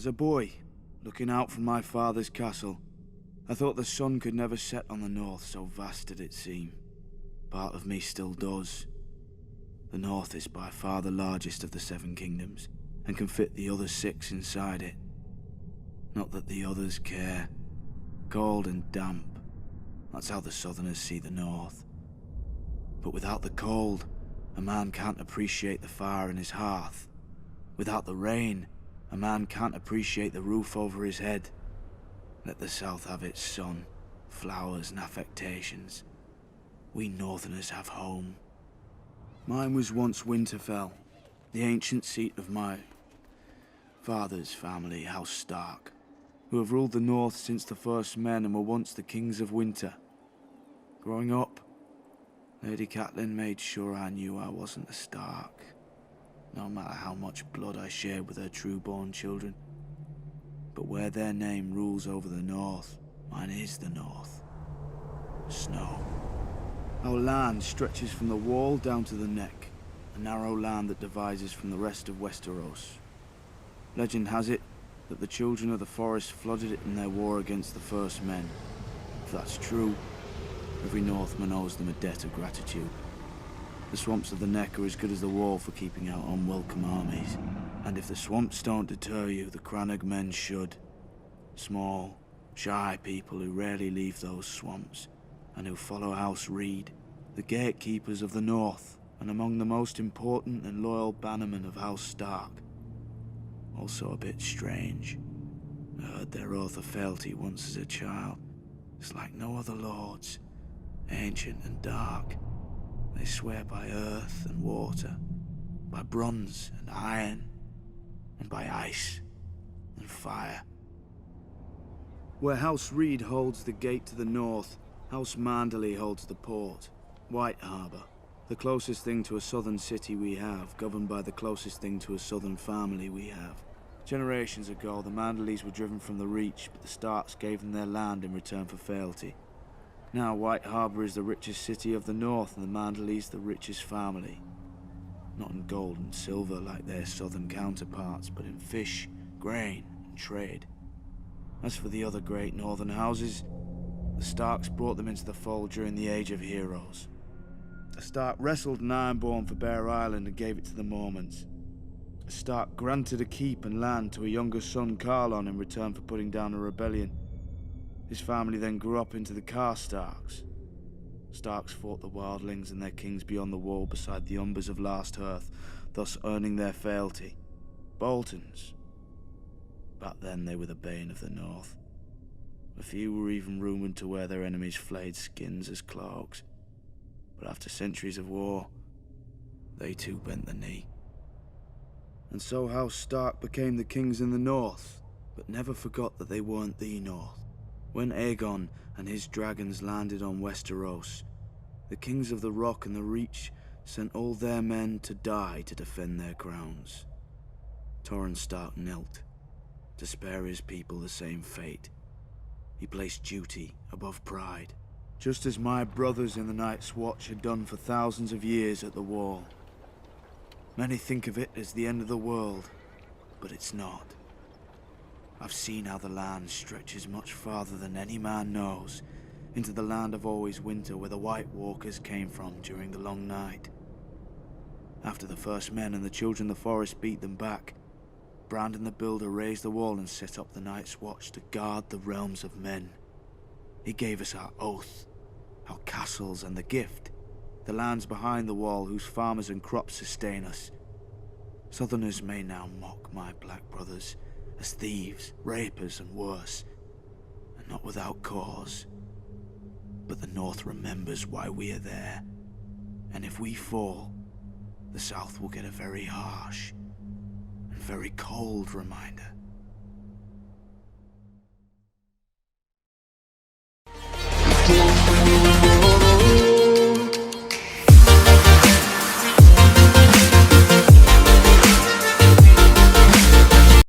As a boy, looking out from my father's castle, I thought the sun could never set on the north, so vast did it seem. Part of me still does. The north is by far the largest of the 7 kingdoms, and can fit the other 6 inside it. Not that the others care. Cold and damp, that's how the southerners see the north. But without the cold, a man can't appreciate the fire in his hearth. Without the rain, a man can't appreciate the roof over his head. Let the south have its sun, flowers and affectations. We northerners have home. Mine was once Winterfell, the ancient seat of my father's family, House Stark, who have ruled the north since the first men and were once the kings of winter. Growing up, Lady Catelyn made sure I knew I wasn't a Stark, no matter how much blood I shared with her true-born children. But where their name rules over the north, mine is the north. Snow. Our land stretches from the wall down to the neck, a narrow land that divides us from the rest of Westeros. Legend has it that the children of the forest flooded it in their war against the first men. If that's true, every Northman owes them a debt of gratitude. The swamps of the neck are as good as the wall for keeping out unwelcome armies. And if the swamps don't deter you, the Crannog men should. Small, shy people who rarely leave those swamps, and who follow House Reed, the gatekeepers of the north, and among the most important and loyal bannermen of House Stark. Also a bit strange. I heard their oath of fealty once as a child. It's like no other lords, ancient and dark. They swear by earth and water, by bronze and iron, and by ice and fire. Where House Reed holds the gate to the north, House Manderley holds the port, White Harbour, the closest thing to a southern city we have, governed by the closest thing to a southern family we have. Generations ago, the Manderleys were driven from the Reach, but the Starks gave them their land in return for fealty. Now White Harbour is the richest city of the north, and the Manderleys the richest family. Not in gold and silver like their southern counterparts, but in fish, grain, and trade. As for the other great northern houses, the Starks brought them into the fold during the Age of Heroes. A Stark wrestled an Ironborn for Bear Island and gave it to the Mormonts. A Stark granted a keep and land to a younger son, Carlon, in return for putting down a rebellion. His family then grew up into the Karstarks. Starks fought the wildlings and their kings beyond the wall beside the Umbers of Last Earth, thus earning their fealty. Boltons. Back then they were the bane of the North. A few were even rumoured to wear their enemies' flayed skins as cloaks. But after centuries of war, they too bent the knee. And so House Stark became the kings in the North, but never forgot that they weren't the North. When Aegon and his dragons landed on Westeros, the kings of the Rock and the Reach sent all their men to die to defend their crowns. Torrhen Stark knelt, to spare his people the same fate. He placed duty above pride, just as my brothers in the Night's Watch had done for thousands of years at the Wall. Many think of it as the end of the world, but it's not. I've seen how the land stretches much farther than any man knows, into the land of always winter where the White Walkers came from during the long night. After the first men and the children of the forest beat them back, Brandon the Builder raised the wall and set up the Night's Watch to guard the realms of men. He gave us our oath, our castles and the gift, the lands behind the wall whose farmers and crops sustain us. Southerners may now mock my black brothers as thieves, rapers and worse, and not without cause. But the North remembers why we are there, and if we fall, the South will get a very harsh and very cold reminder.